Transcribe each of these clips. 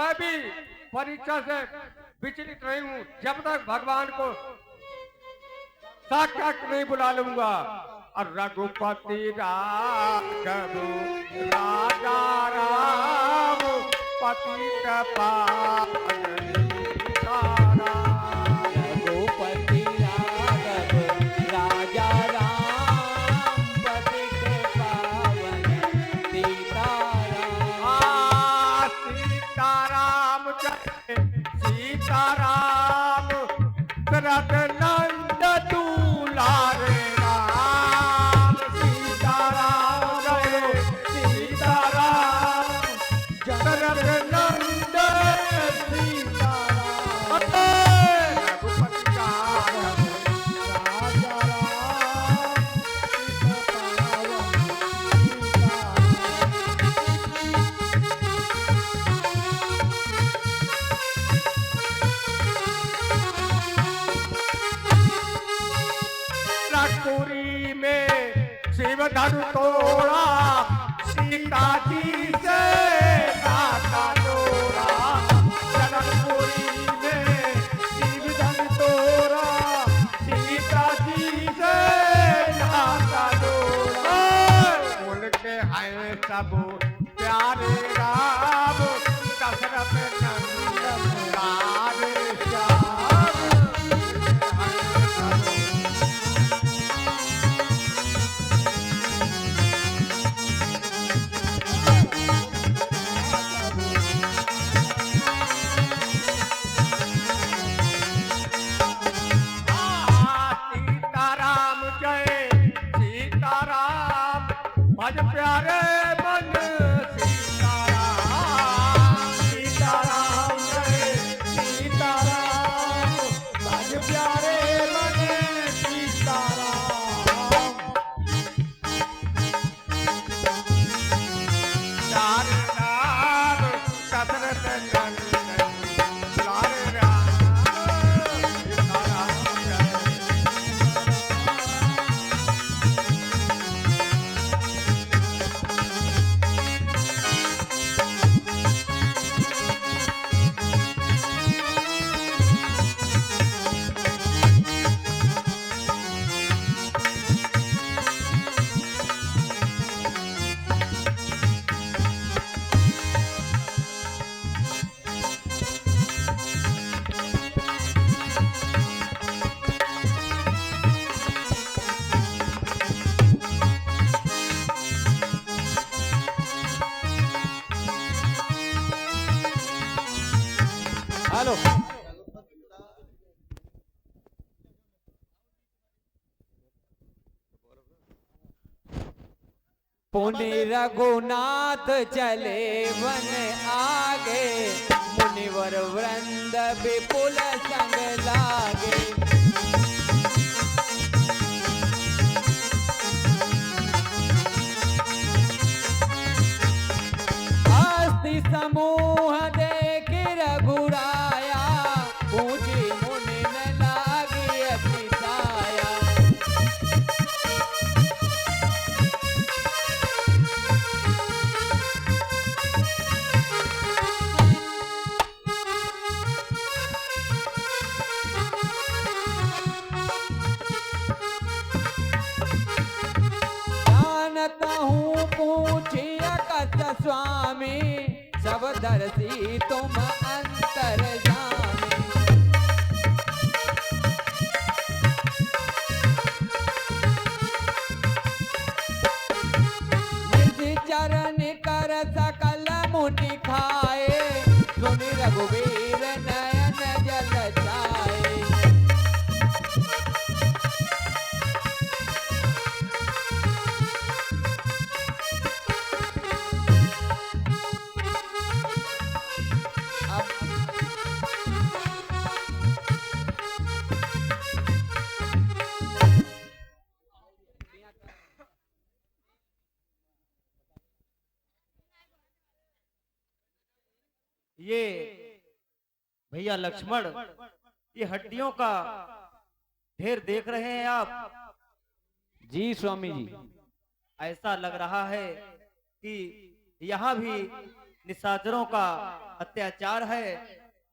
मैं भी परीक्षा से विचलित नहीं हूँ जब तक भगवान को साक्षात नहीं बुला लूंगा। और रघुपति राघव राजा राम पतित पावन सीताराम। रघुपति राघव राजा राम पतित पावन सीताराम। सीताराम जय सीताराम दशरथ नंद दुलारे राम। सीताराम जय सीताराम दशरथ नंद सीताराम। रघुपति राघव राजा राम पतित रघुपुरी में शिव धनु तोड़ा सीता जी से नाता जोड़ा। जनकपुरी में शिव धनु तोड़ा सीता जी से नाता जोड़ा। उनके हैं सब प्यारे राम दशरथ नंदन प्यारे श्याम। सीताराम जय सीताराम भज प्यारे मन सीताराम। सीताराम जय सीताराम भज प्यारे मन सीताराम। प्यारे राम दशरथ नंदन प्यारे राम सीताराम जय। हेलो पुण्य रघुनाथ चले वन आगे मुनिवर वृंद विपुल संग लागे। अस्थि समूह देख रघुराया पूजी मुनि न लागी अपनी साया। जानता हूँ पूछिया कत स्वामी सब दर्शी तुम अंतर जामी। निज चरण कर सकल मुनि खाए सुनि रघुवीर नयन जल जाए। ये भैया लक्ष्मण, ये हड्डियों का ढेर देख रहे हैं आप? जी स्वामी जी। ऐसा लग रहा है कि यहाँ भी निशाचरों का अत्याचार है।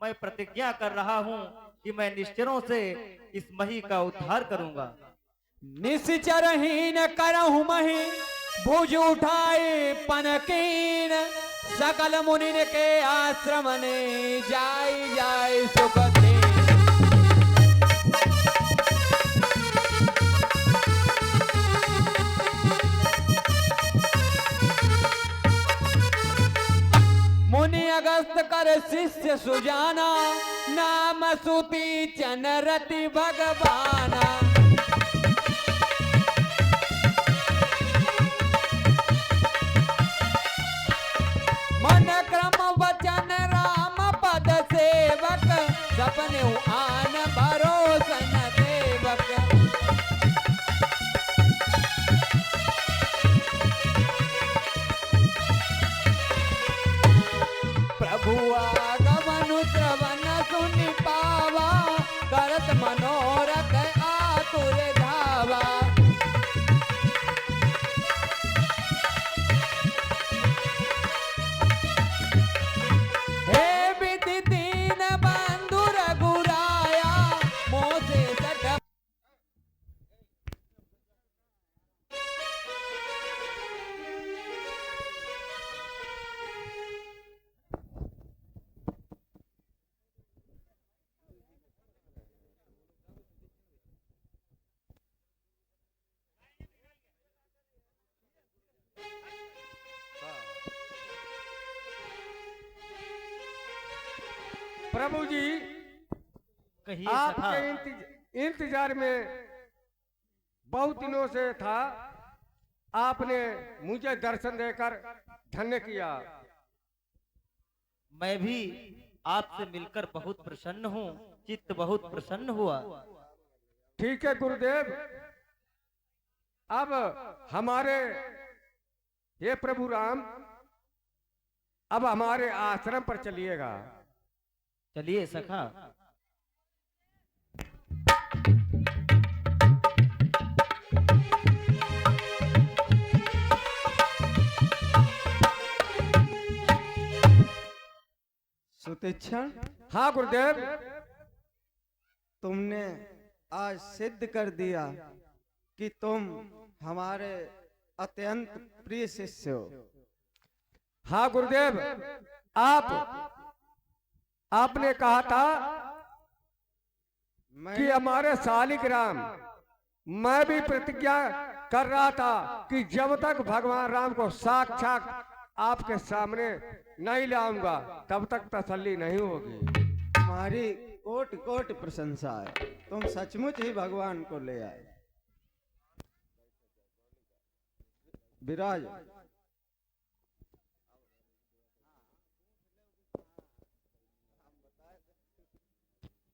मैं प्रतिज्ञा कर रहा हूँ कि मैं निश्चरों से इस मही का उद्धार करूंगा। निश्चरहीन करहु मही भुज उठाए पनकीन, सकल मुनिन के आश्रम ने जाय जाय सुख दे। मुनि अगस्त कर शिष्य सुजाना, नाम सुति चनरति भगवाना। मन क्रम वचन राम पद सेवक, सपने आन भरोसन देवक। प्रभु आगमन श्रवण सुनि पावा, करत मनोरथ आतुर धावा। हे विधि दीन बंधु रघुराया, मोसे सठ। प्रभु जी, कहिए सखा। आपके इंतजार में बहुत दिनों से था। आपने मुझे दर्शन देकर धन्य किया। मैं भी आपसे मिलकर बहुत प्रसन्न हूँ, चित्त बहुत प्रसन्न हुआ। ठीक है गुरुदेव, अब हमारे ये प्रभु राम अब हमारे आश्रम पर चलिएगा। चलिए सखा। सुतीक्षण, हाँ गुरुदेव, तुमने आज सिद्ध कर दिया कि तुम हमारे अत्यंत प्रिय शिष्य हो। हाँ गुरुदेव, आपने कहा था कि हमारे शालिग्राम, मैं भी प्रतिज्ञा कर रहा था कि जब तक भगवान राम को साक्षात आपके सामने नहीं लाऊंगा तब तक तसल्ली नहीं होगी। तुम्हारी कोट कोट प्रशंसा है, तुम सचमुच ही भगवान को ले आए। विराज।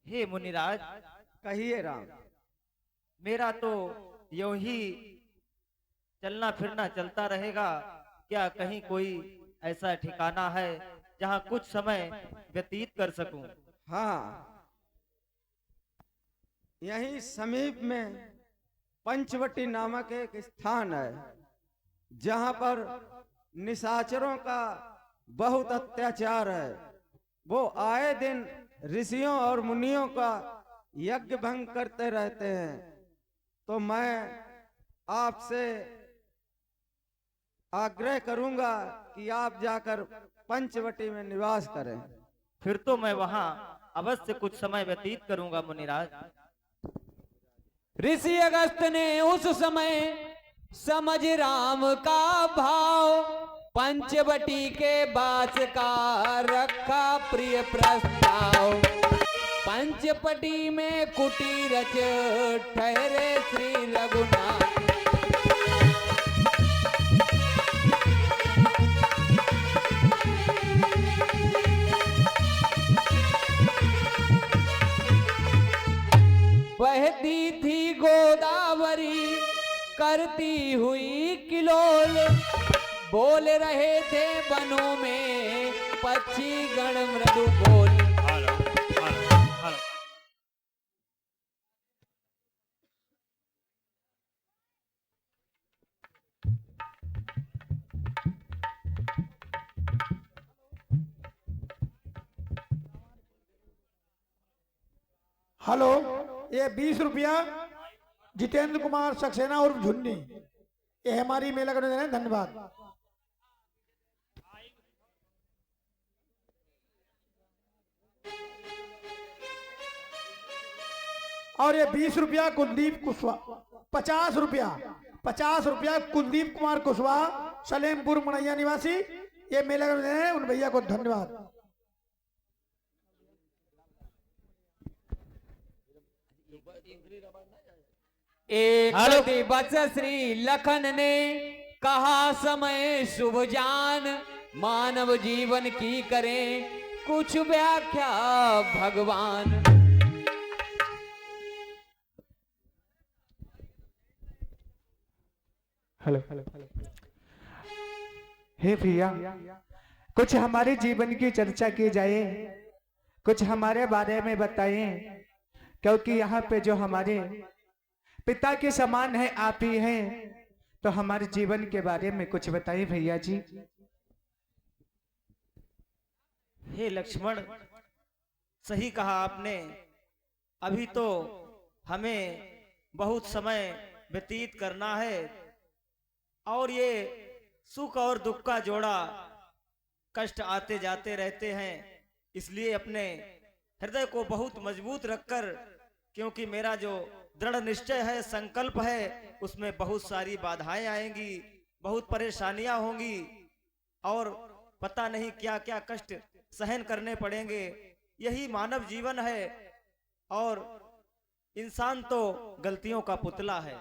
हे मुनिराज, कहिए राम। मेरा तो यूं ही चलना फिरना चलता रहेगा। क्या कहीं कोई ऐसा ठिकाना है जहां कुछ समय व्यतीत कर सकूं? हाँ, यहीं समीप में पंचवटी नामक एक स्थान है जहां पर निशाचरों का बहुत अत्याचार है। वो आए दिन ऋषियों और मुनियों का यज्ञ भंग करते रहते हैं। तो मैं आपसे आग्रह करूंगा कि आप जाकर पंचवटी में निवास करें। फिर तो मैं वहां अवश्य कुछ समय व्यतीत करूंगा मुनिराज। ऋषि अगस्त ने उस समय समझ राम का भाव, पंचवटी के बास का रखा प्रिय प्रस्ताव। पंचवटी में कुटीर रच ठहरे श्री रघुनाथ। बहती थी गोदावरी करती हुई किलोल, बोल रहे थे वनों में पक्षी गण मृदु बोल। हेलो, ये 20 रुपया जितेंद्र कुमार सक्सेना और झुन्नी, ये हमारी मेला करने देना है, धन्यवाद। और ये 20 रुपया कुलदीप कुशवाहा, 50 रुपया कुलदीप कुमार कुशवाहा, सलेमपुर मड़ैया निवासी, ये मेला करने देना है, उन भैया को धन्यवाद। एक दिवस श्री लखन ने कहा समय शुभ जान, मानव जीवन की करें कुछ व्याख्या भगवान। हेलो, हे भैया, कुछ हमारे जीवन की चर्चा की जाए, कुछ हमारे बारे में बताएं, क्योंकि यहाँ पे जो हमारे पिता के समान है आप ही हैं, तो हमारे जीवन के बारे में कुछ बताइए भैया जी। हे लक्ष्मण, सही कहा आपने। अभी तो हमें बहुत समय व्यतीत करना है और ये सुख और दुख का जोड़ा कष्ट आते जाते रहते हैं, इसलिए अपने हृदय को बहुत मजबूत रखकर, क्योंकि मेरा जो दृढ़ निश्चय है, संकल्प है, उसमें बहुत सारी बाधाएं आएंगी, बहुत परेशानियां होंगी और पता नहीं क्या क्या कष्ट सहन करने पड़ेंगे। यही मानव जीवन है और इंसान तो गलतियों का पुतला है,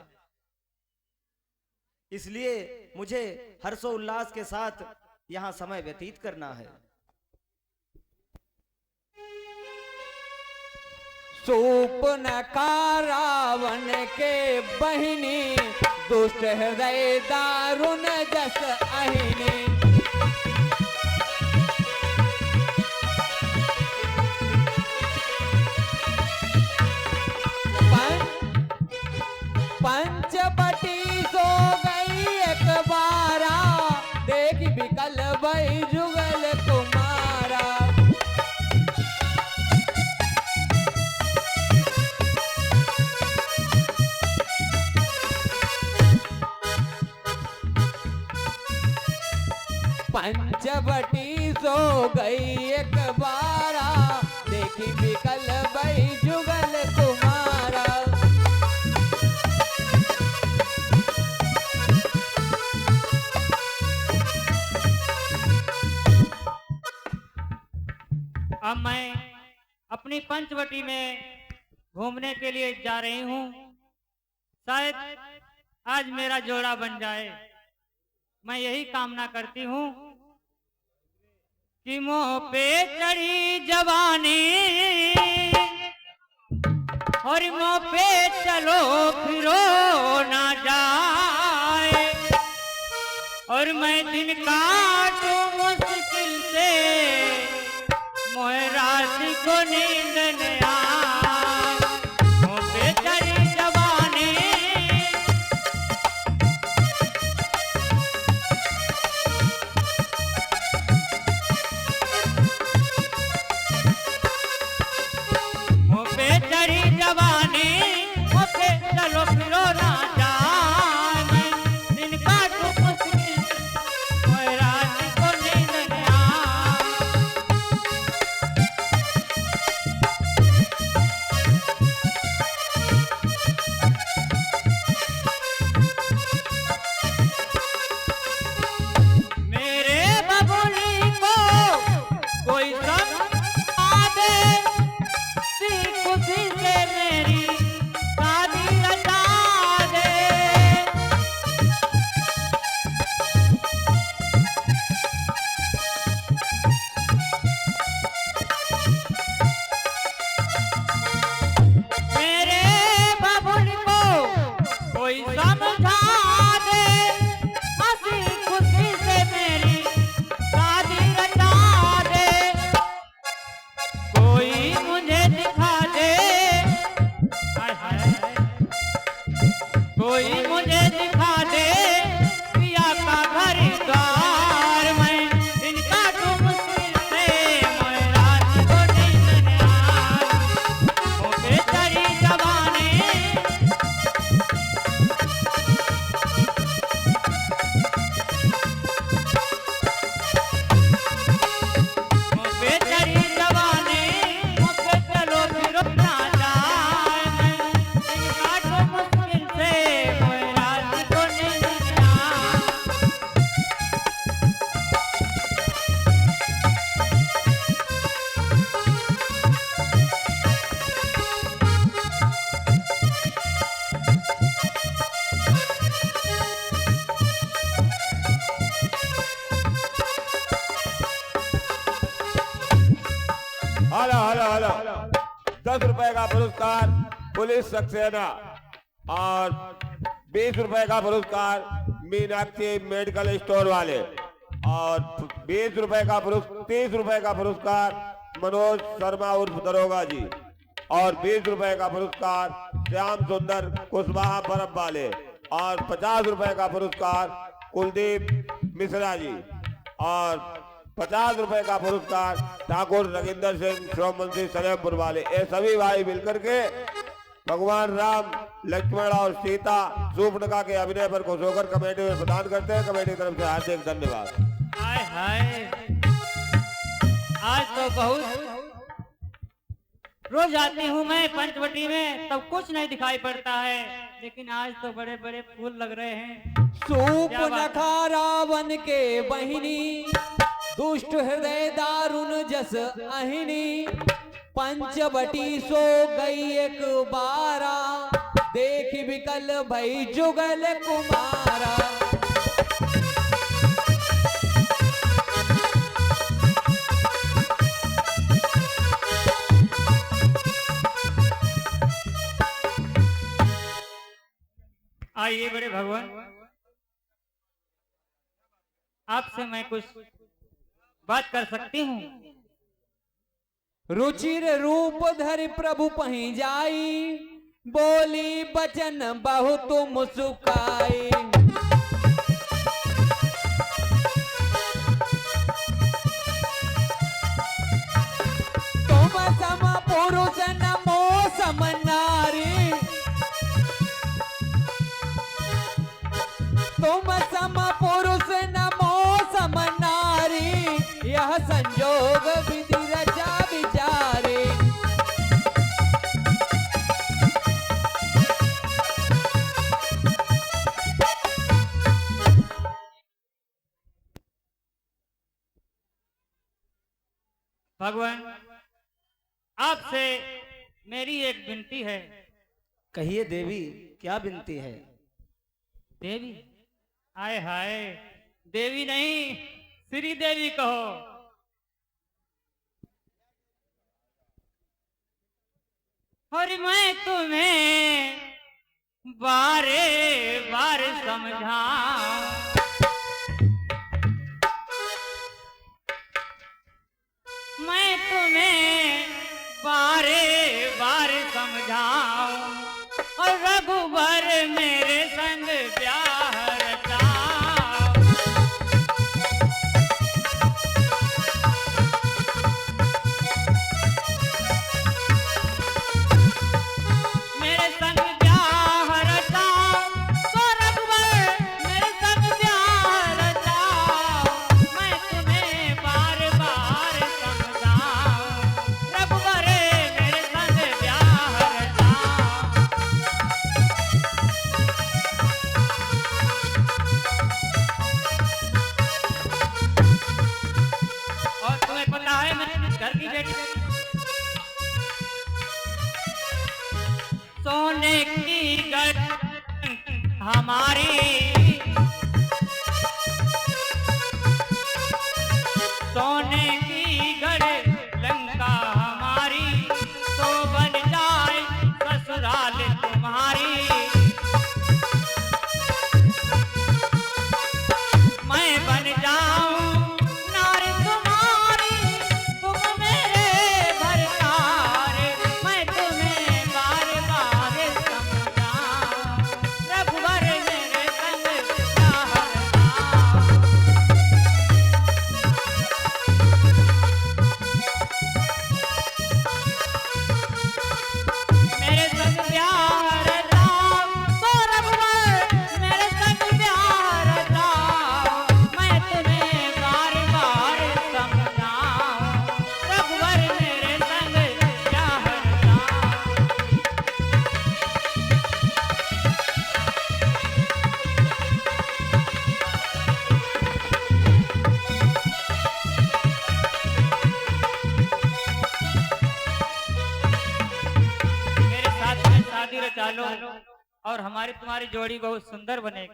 इसलिए मुझे हर्षोल्लास के साथ यहाँ समय व्यतीत करना है। सूपनखा रावण के बहिनी, दुष्ट हृदय दारुण जस अहिनी। पंचवटी सो गई एक बारा, देख बिकल भई जुगल कुमारा। पंचवटी सो गई एक बारा, देखी बिकल भई जुगल कुमारा। अब मैं अपनी पंचवटी में घूमने के लिए जा रही हूँ। शायद आज मेरा जोड़ा बन जाए। मैं यही कामना करती हूँ कि मुँह पे चढ़ी जवानी और मुँह पे चलो फिरो ना जाए, और मैं दिन काटूं मुश्किल से, मोहे रात को नींद न आए। मुँह पे चढ़ी जवानी मुँह पे चढ़ी जवानी, मुँह पे चलो फिरो ना जाए, दिन काटूं मुश्किल से, मोहे रात को नींद न आए। हाला हाला हाला 10 रुपए का पुरस्कार पुलिस सक्सेना और 20 रुपए का पुरस्कार मीनाक्षी मेडिकल स्टोर वाले और 20 रुपए का 30 रुपए का पुरस्कार मनोज शर्मा उर्फ दरोगा जी और 20 रुपए का पुरस्कार श्याम सुंदर कुशवाहा बर्फ वाले और 50 रुपए का पुरस्कार कुलदीप मिश्रा जी और 50 रुपए का पुरस्कार ठाकुर रविंदर सिंह श्रम मंत्री सलेमपुर वाले। ये सभी भाई मिलकर के भगवान राम लक्ष्मण और सीता सूर्पणखा के अभिनय पर खुश होकर कमेटी में प्रदान करते हैं। कमेटी की तरफ से हार्दिक धन्यवाद। हाय हाय, आज तो बहुत रोज आती हूँ मैं पंचवटी में तब कुछ नहीं दिखाई पड़ता है, लेकिन आज तो बड़े बड़े फूल लग रहे हैं। सूर्पणखा रावण के बहिनी दुष्ट हृदय दारुण जस अहिनी पंचवटी सो गई एक बारा देख विकल भई जुगल कुमारा। आइए बड़े भगवान, आपसे मैं कुछ बात कर सकती हूँ। रुचिर रूप धरि प्रभु पहि जाई बोली बचन बहुत मुस्काई। तुम सम पुरुष नमो सम नारी तुम सम पुरुष नमो सम नारी यह संजोग विधि रचा विचारे। भगवान, आपसे मेरी एक विनती है। कहिए देवी, क्या विनती है? देवी? हाय हाय, देवी नहीं श्री देवी कहो। और मैं तुम्हें बारे बार समझाऊं, मैं तुम्हें बारे बार समझाऊं और रघुबर मेरे संग प्यार रचाओ। मेरे संग प्यार रचाओ तो रघुबर मेरे संग प्यार रचाओ। मैं तुम्हें बार बार समझाऊं, रघुबर मेरे संग प्यार रचाओ। और तुम्हें पता है मैं घर की बेटी सोने की गढ़ हमारी, सोने की गढ़ लंका हमारी, तो बन जाए ससुराल तुम्हारी। मैं बन जाऊं नारी तुम्हारी, तुम मेरे भरतार। मैं तुम्हें बार बार समझाऊं, रघुवर मेरे संग प्यार रचाओ। मेरे संग प्यार रचाओ तो रघुवर मेरे संग प्यार रचाओ। मैं तुम्हें बार बार समझाऊं, रघुवर मेरे संग प्यार रचाओ। मेरे साथ में शादी रचा लो और हमारी तुम्हारी जोड़ी बहुत सुंदर बनेगी।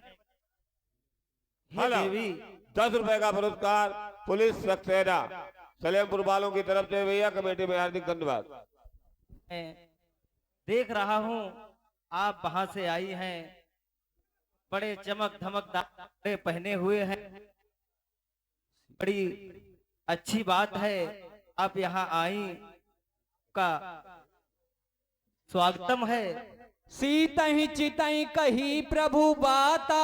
हे हेलो। देवी, 10 रुपए का पुरस्कार पुलिस सक्सेना सलेमपुर वालों की तरफ से भैया कमेटी में हार्दिक धन्यवाद। मैं देख रहा हूँ आप वहां से आई हैं, बड़े चमक धमकदार कपड़े पहने हुए हैं, बड़ी अच्छी बात है आप यहाँ आई, का स्वागतम है। सीतहि चितहि कही प्रभु बाता,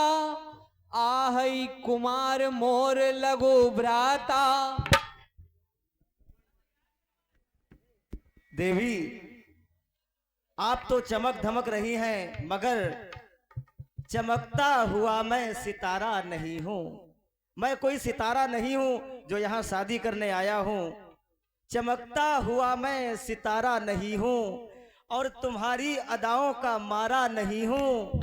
आहई कुमार मोर लगो भ्राता। देवी आप तो चमक धमक रही हैं, मगर चमकता हुआ मैं सितारा नहीं हूँ। मैं कोई सितारा नहीं हूँ जो यहाँ शादी करने आया हूँ। चमकता हुआ मैं सितारा नहीं हूँ और तुम्हारी अदाओं का मारा नहीं हूँ।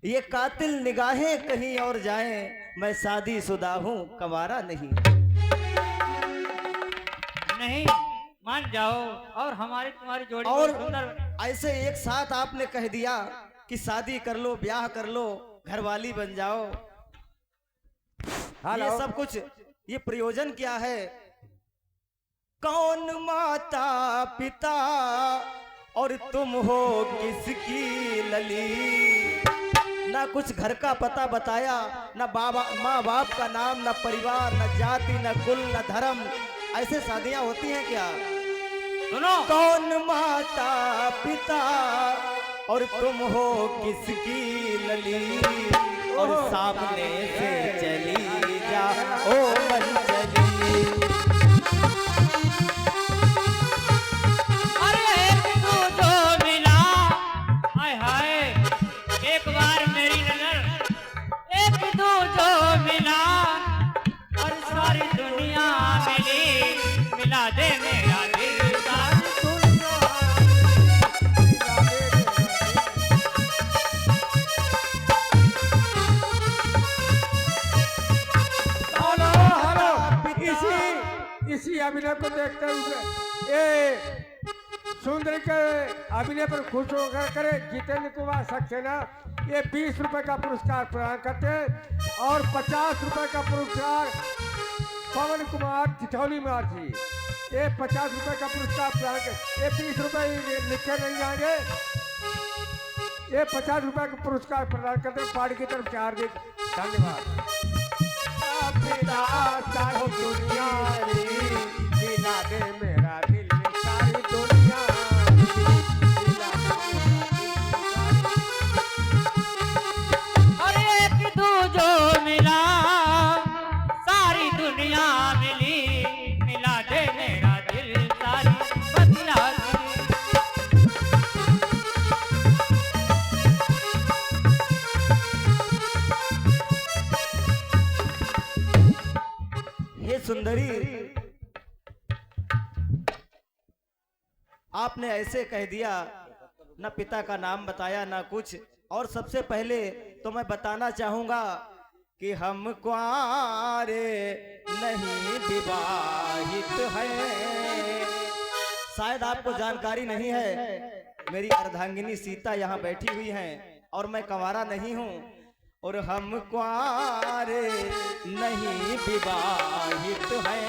ये कातिल निगाहें कहीं और जाएं, मैं शादीशुदा हूँ, कंवारा नहीं। नहीं, मान जाओ और हमारी तुम्हारी जोड़ी और बहुत सुंदर। ऐसे एक साथ आपने कह दिया कि शादी कर लो, ब्याह कर लो, घरवाली बन जाओ। ये सब कुछ, ये प्रयोजन क्या है? कौन माता पिता और तुम हो किसकी लली? ना कुछ घर का पता बताया, ना बाबा माँ बाप का नाम, ना परिवार, ना जाति, ना कुल, ना धर्म। ऐसे शादियां होती हैं क्या? सुनो, कौन माता पिता और तुम हो किसकी लली? और सामने से चली जा ओ मन चली। अरे तू जो मिला, हाय हाय, एक बार मेरी नजर, एक तू जो मिला और सारी दुनिया मिली, मिला दे मेरा दिल सारी दुनिया। इसी अभिनय को देखते हुए ये सुंदर के अभिनय पर खुश होकर करे जितेंद्र कुमार सक्सेना ये 20 रुपए का पुरस्कार प्रदान करते हैं और 50 रुपए का पुरस्कार पवन कुमार चिठौली मार जी, ये 50 रुपए का पुरस्कार प्रदान कर, ये 20 रुपए लिखे नहीं जाएंगे, ये 50 रुपए का पुरस्कार प्रदान करते हैं। पार्टी की तरफ से हार्दिक धन्यवाद। सारी दुनिया मिला दे मेरा दिल सारी दुनिया मिला दे। और एक तू जो मिला सारी दुनिया मिली, मिला दे मेरा दिल सारी बदला दे। हे सुंदरी, आपने ऐसे कह दिया, ना पिता का नाम बताया ना कुछ। और सबसे पहले तो मैं बताना चाहूंगा कि हम कुआरे नहीं विवाहित हैं। शायद आपको जानकारी नहीं है, मेरी अर्धांगिनी सीता यहाँ बैठी हुई हैं और मैं कंवारा नहीं हूँ। और हम कुआरे नहीं विवाहित हैं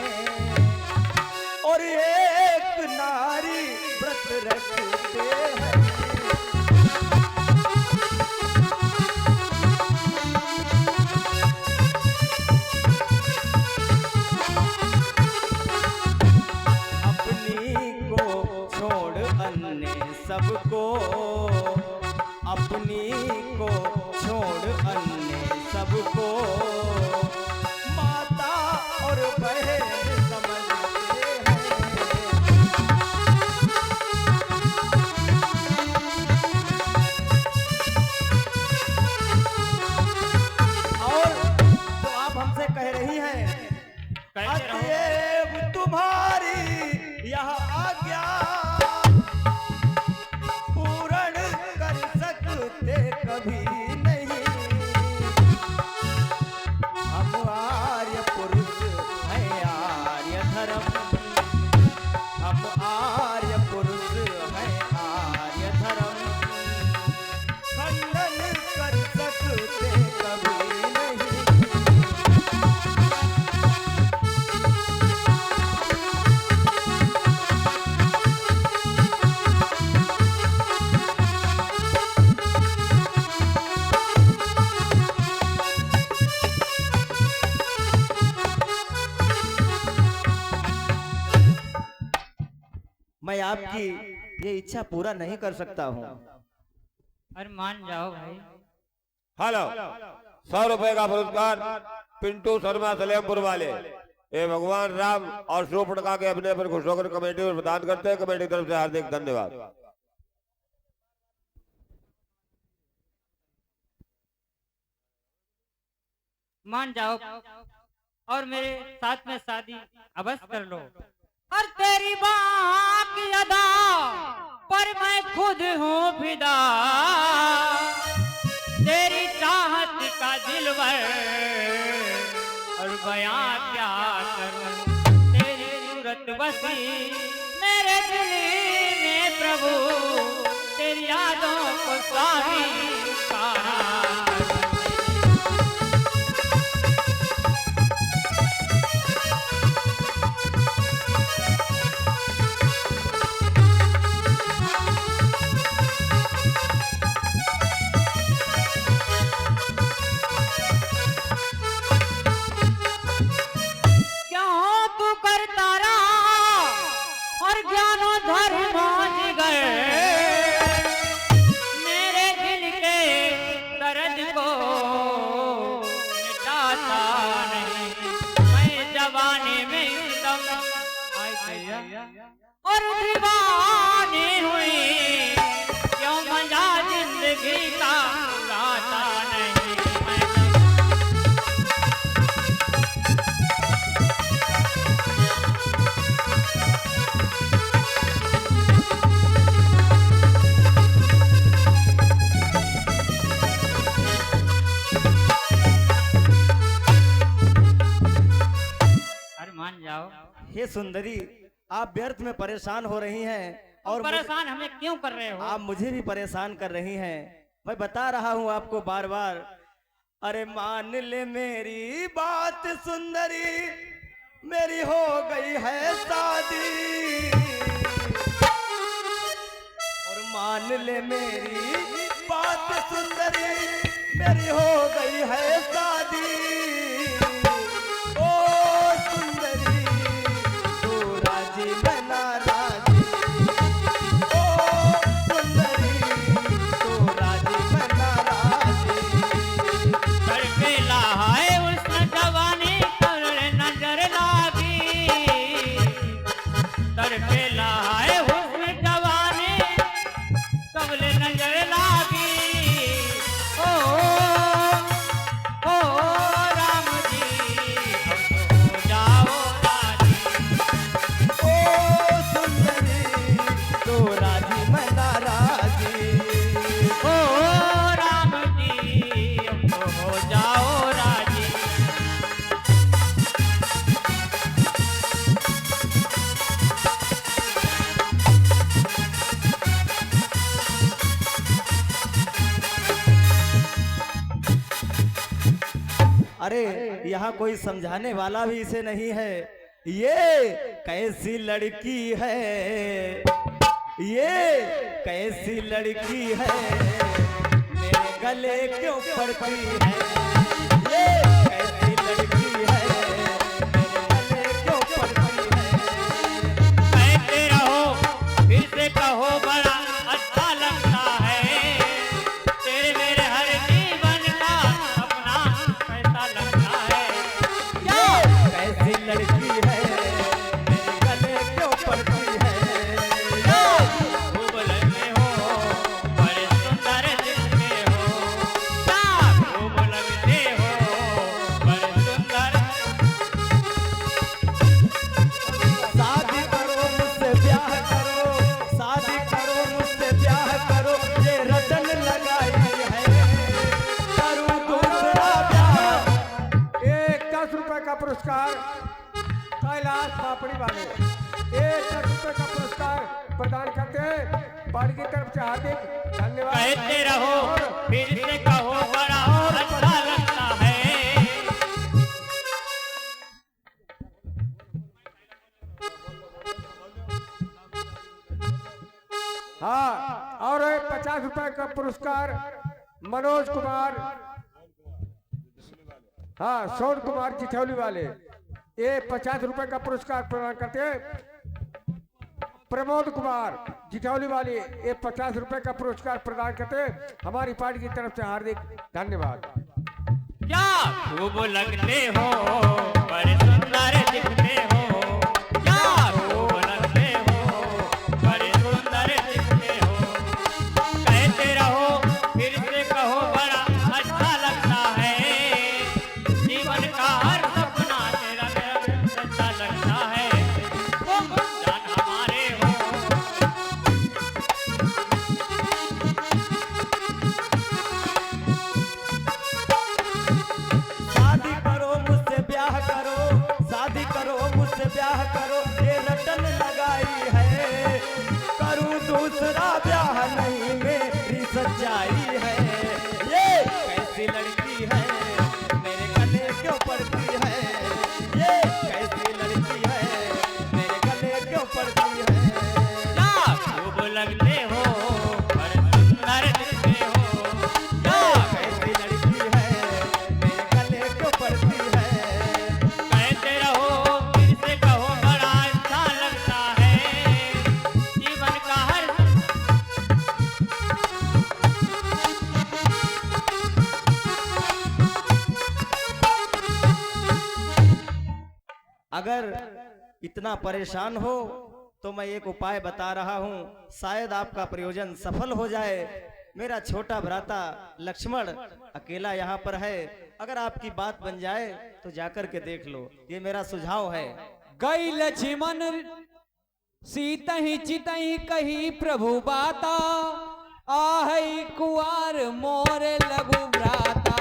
और एक नारी व्रत रखते हैं। अपनी को छोड़ अन्य सबको, अपनी को छोड़ अन्य सबको माता और बहन समझते हैं। और तो आप हमसे कह रही हैं, कहते रहो। अतएव तुम्हारी यह आज्ञा पूर्ण कर सकते कभी नहीं। हम आर्य पुरुष हैं आर्य धर्म, हम आर्य पुरुष हैं आर्य धर्म, खंडन कर सकते कभी नहीं। मैं आपकी ये इच्छा पूरा नहीं कर सकता हूँ। अरे मान जाओ भाई। हेलो, 100 रुपए का पुरस्कार पिंटू शर्मा सलेमपुर वाले, ये भगवान राम और शोपड़का के अपने पर खुश होकर कमेटी में प्रदान करते हैं। कमेटी की तरफ से हार्दिक धन्यवाद। मान जाओ और मेरे साथ में शादी अवश्य कर लो। और तेरी बात की अदा पर मैं खुद हूँ फिदा, तेरी चाहत का दिलवर और बयां क्या करूं। तेरी सूरत बसी मेरे दिल में प्रभु, तेरी यादों को सारी कहा। और दीवानी हुई क्यों मजा जिंदगी का उड़ाता नहीं। अरे मान जाओ। हे सुंदरी, आप व्यर्थ में परेशान हो रही हैं और परेशान हमें क्यों कर रहे हो? आप मुझे भी परेशान कर रही हैं। मैं बता रहा हूँ आपको बार बार। अरे मान ले मेरी बात सुंदरी, मेरी हो गई है शादी। और मान ले मेरी बात सुंदरी, मेरी हो गई है शादी। ओ सुंदरी तू राजी मैं नाराजी। ओ सुंदरी तू राजी मैं नाराजी। तड़पेला है उस जवानी पर नजर लागी, तड़पेला है उस जवानी सबले नजर लागी। ओ राम जी हो जाओ राजी। ओ सुंदरी तू राजी मैं नाराजी। ओ राम जी हो जाओ राजी। अरे यहाँ कोई समझाने वाला भी इसे नहीं है। ये कैसी लड़की है, ये कैसी लड़की है, मेरे गले क्यों पड़ती है। ये कैसी लड़की है, मेरे गले क्यों पड़ती है। कहते रहो फिर से कहो बड़ा अच्छा लगता है, तेरे मेरे हर जीवन का अपना पैसा लगता है। कैसी लड़की है, मेरे गले क्यों पड़ती है। खूब लगते हो बड़े सुंदर दिखते हो, खूब लगते हो बड़े सुंदर। शादी करो मुझसे ब्याह करो, शादी करो मुझसे ब्याह करो, ये रटन लगाई है। करूं दूसरा ब्याह। एक 10 रुपए का पुरस्कार कैलाश पापड़ी वाले, एक 10 रुपए का पुरस्कार प्रदान करते हैं। पार्टी की तरफ से हार्दिक धन्यवाद। कहते रहो फिर से कहो बड़ा अच्छा लगता है। हाँ, और 50 रुपए का पुरस्कार मनोज कुमार, हाँ सोन कुमार चिठौली वाले, ये 50 रुपए का पुरस्कार प्रदान करते हैं। प्रमोद कुमार जिटौली वाली ये 50 रुपए का पुरस्कार प्रदान करते हैं। हमारी पार्टी की तरफ से हार्दिक धन्यवाद। क्या खूब लगते हो, बड़े सुंदर दिखते हो, क्या खूब लगते हो, बड़े सुंदर दिखते हो, कहते रहो फिर से कहो बड़ा अच्छा लगता है, जीवन का हर सपना तेरा मेरा सच्चा लगता है, तुम जान हमारे हो। शादी करो मुझसे ब्याह करो, शादी करो मुझसे ब्याह करो, ये रटन लगाई है, करूं दूसरा ब्याह नहीं मेरी सच्चाई है। ये कैसी लड़की है मेरे गले क्यों पड़ती है, ये कैसी लड़की है मेरे गले क्यों पड़ती है। क्या खूब लगते हो, बड़े सुंदर दिखते हो, क्या कैसी लड़की है मेरे गले क्यों पड़ती है। कहते रहो फिर से कहो बड़ा अच्छा लगता है, जीवन का हर अगर इतना परेशान हो तो मैं एक उपाय बता रहा हूँ, शायद आपका प्रयोजन सफल हो जाए। मेरा छोटा भ्राता लक्ष्मण अकेला यहाँ पर है, अगर आपकी बात बन जाए तो जाकर के देख लो, ये मेरा सुझाव है। गई लक्ष्मण सीतहि चितहि कही प्रभु बाता, आहई कुआर मोरे लघु भ्राता।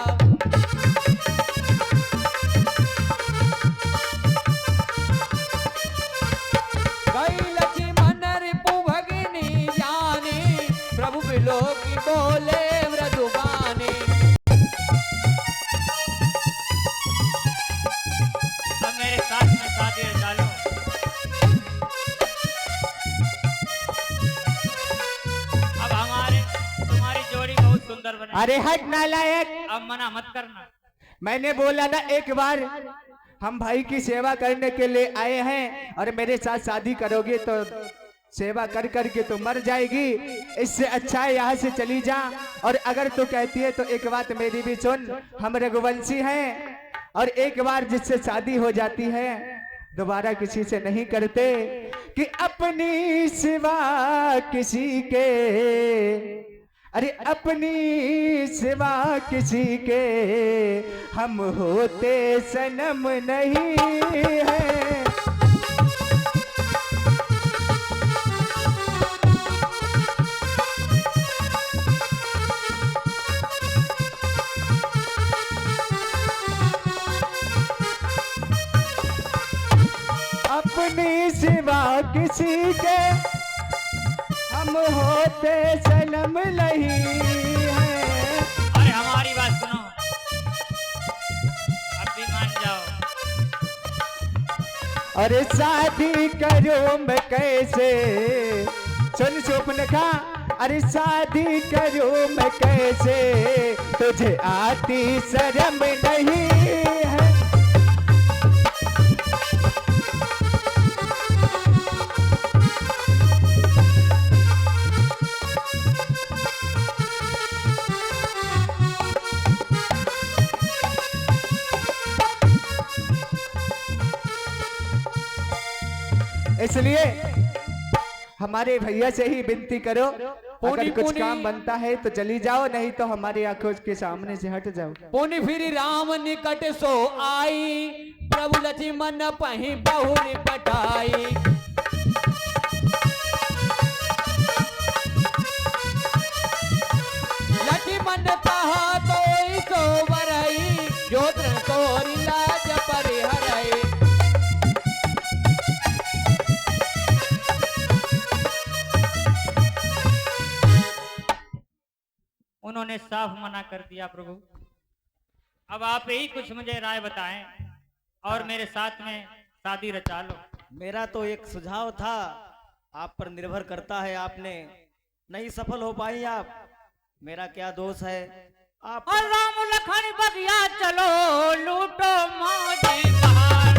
गई लक्ष्मण रिपु भगिनी जानी, प्रभु बिलो की बोले मृदुबानी। अब मेरे साथ में शादी डालो। अब हमारे तुम्हारी जोड़ी बहुत सुंदर बने। अरे हट नालायक, अब मना मत करना। मैंने बोला ना एक बार, हम भाई की सेवा करने के लिए आए हैं और मेरे साथ शादी करोगे तो सेवा कर कर के तो मर जाएगी, इससे अच्छा है यहाँ से चली जा। और अगर तू कहती है तो एक बात मेरी भी सुन, हम रघुवंशी हैं और एक बार जिससे शादी हो जाती है दोबारा किसी से नहीं करते, कि अपनी सिवा किसी के, अरे अपनी सिवा किसी के हम होते सनम नहीं है। अपनी सिवा किसी के हम होते सनम नहीं है। अरे हमारी बात सुनो, अब भी मान जाओ। अरे शादी करो मैं कैसे, सुन स्वप्न का, अरे शादी करो मैं कैसे, तुझे आती शर्म नहीं है। इसलिए हमारे भैया से ही विनती करो, अगर कुछ काम बनता है तो चली जाओ, नहीं तो हमारी आंखों के सामने से हट जाओ। पुनि फिर राम निकट सो आई, प्रभु लक्ष्मण पहि बहुरी पटाई। लक्ष्मण कहा तो सो बरई, जो तृण तोरी लाज परिहरई। उन्होंने साफ मना कर दिया प्रभु। अब आप ही कुछ मुझे राय बताएं और मेरे साथ में शादी रचा लो। मेरा तो एक सुझाव था, आप पर निर्भर करता है, आपने नहीं सफल हो पाई आप, मेरा क्या दोष है। आप और राम लखन बगिया चलो, लूटो मौजी बहार।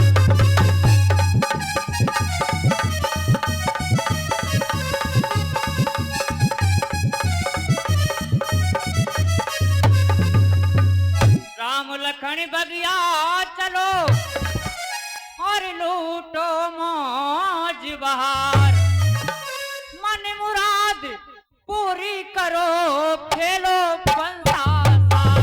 बहार, मन मुराद पूरी करो, खेलो पंसा साथ।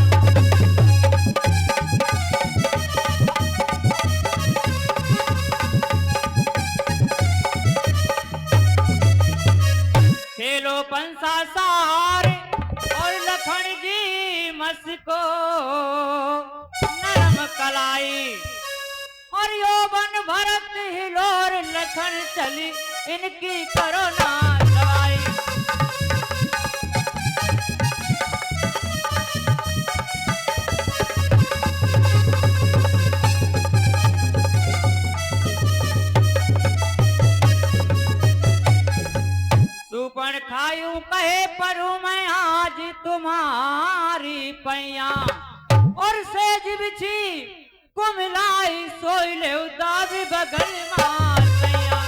खेलो पंसा सार और लखन जी मस्को नरम कलाई, और यौवन भरत हिलोर लखन चली, इनकी करो ना दवाई। सुपन खायूं कहे परू मैं आज तुम्हारी पैया, और सेज बिछी कुमिलाई सोई ले दाबी बगल मासैया।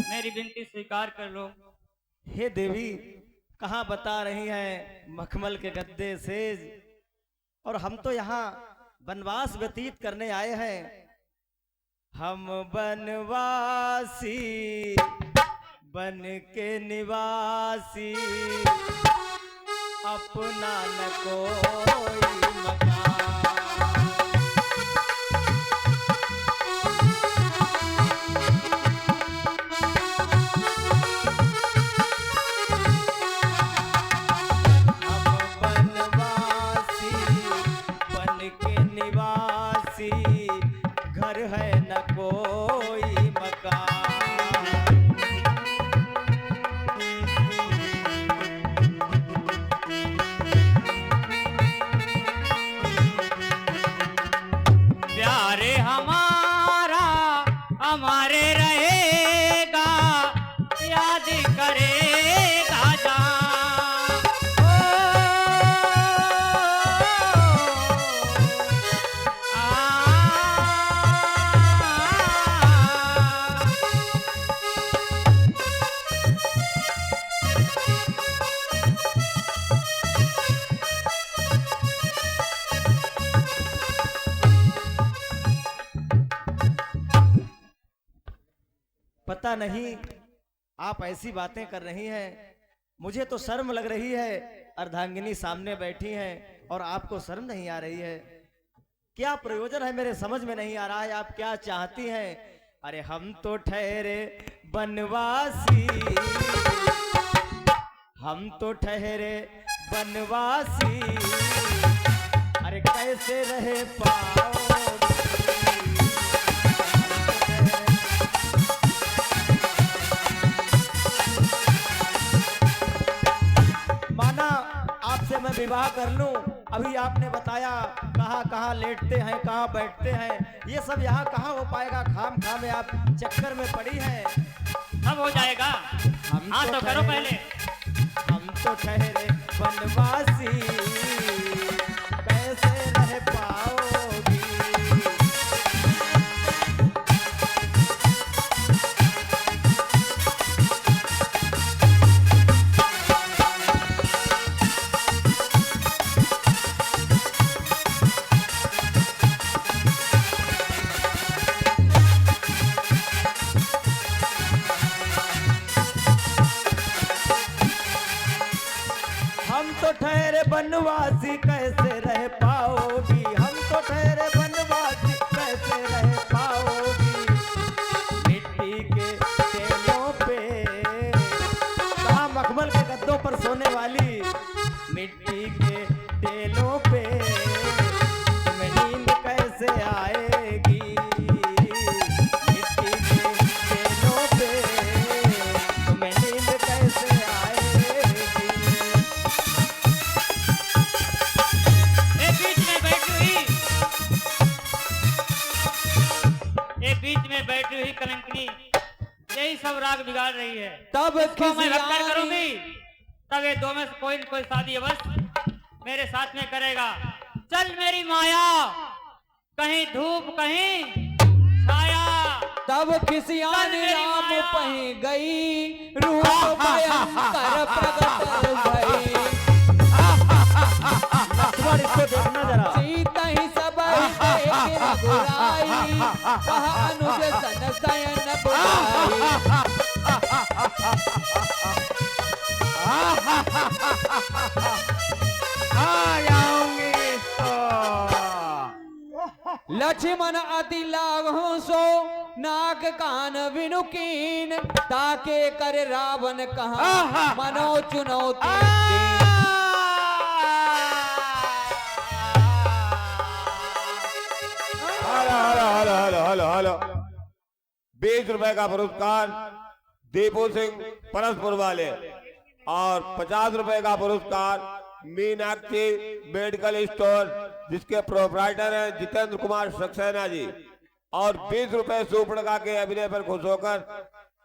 मेरी विनती स्वीकार कर लो। हे देवी, कहाँ बता रही हैं मखमल के गद्दे सेज, और हम तो यहाँ वनवास व्यतीत करने आए हैं। हम बनवासी बन के निवासी, अपना न कोई मकान। हम बनवासी बन के निवासी, घर है न कोई मकान। प्यारे हमारा हमारे रहेगा, याद करेगा जा। पता नहीं आप ऐसी बातें कर रही हैं, मुझे तो शर्म लग रही है। अर्धांगिनी सामने बैठी हैं और आपको शर्म नहीं आ रही है। क्या प्रयोजन है मेरे समझ में नहीं आ रहा है, आप क्या चाहती हैं? अरे हम तो ठहरे बनवासी, हम तो ठहरे बनवासी, अरे कैसे रहे पाओ। माना आपसे मैं विवाह कर लूं, अभी आपने बताया कहाँ कहाँ लेटते हैं, कहाँ बैठते हैं, ये सब यहाँ कहाँ हो पाएगा? खाम खा में आप चक्कर में पड़ी हैं। अब हो जाएगा, हाँ तो करो पहले। हम तो ठहरे बनवासी, कैसे रह पाओगी। हम तो ठहरे बनवासी, कैसे रह पाओगी। हम तो ठहरे बनवासी, कैसे रह पाओगी। मिट्टी के तेलों पे, कहाँ मखमल के गद्दों पर सोने वाली, मिट्टी के तेलों पे तुम्हें नींद कैसे आएगी। मिट्टी के तेलों पे तुम्हें नींद कैसे आएगी। बीच में बैठी हुई कलंकनी यही सब राग बिगाड़ रही है। तब इसको मैं रखकर खिसियानी करूंगी, तब ये दो में से कोई न कोई शादी अवश्य मेरे साथ में करेगा। चल मेरी माया, कहीं धूप कहीं छाया। तब खिसियानी राम पही गई, रूप भयंकर बुराई कहा अनुज सन सयन बुराई लक्ष्मण अति लागो सो नाक कान विनुकीन ताके कर रावण कहा मनो चुनौती हेलो 20 रुपए का पुरस्कार दीपू सिंह परसपुर वाले और 50 रुपए का पुरस्कार मीनाक्षी मेडिकल स्टोर जिसके प्रोपराइटर हैं जितेंद्र कुमार सक्सेना जी और 20 रुपए सुपर्णका के अभिनय पर खुश होकर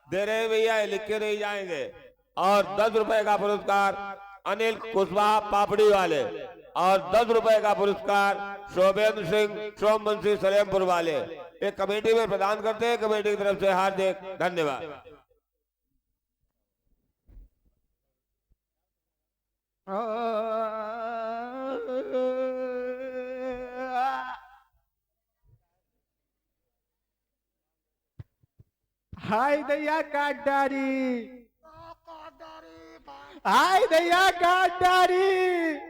दे रहे भैया, लिख के नहीं जाएंगे। और 10 रुपए का पुरस्कार अनिल कुशवाहा पापड़ी वाले और 10 रुपए का पुरस्कार शोभेंद्र सिंह सोमवंशी सलेमपुर वाले एक कमेटी में प्रदान करते हैं। कमेटी की तरफ से हार्दिक धन्यवाद। हाय दैया काटदारी, हाय दैया काटदारी।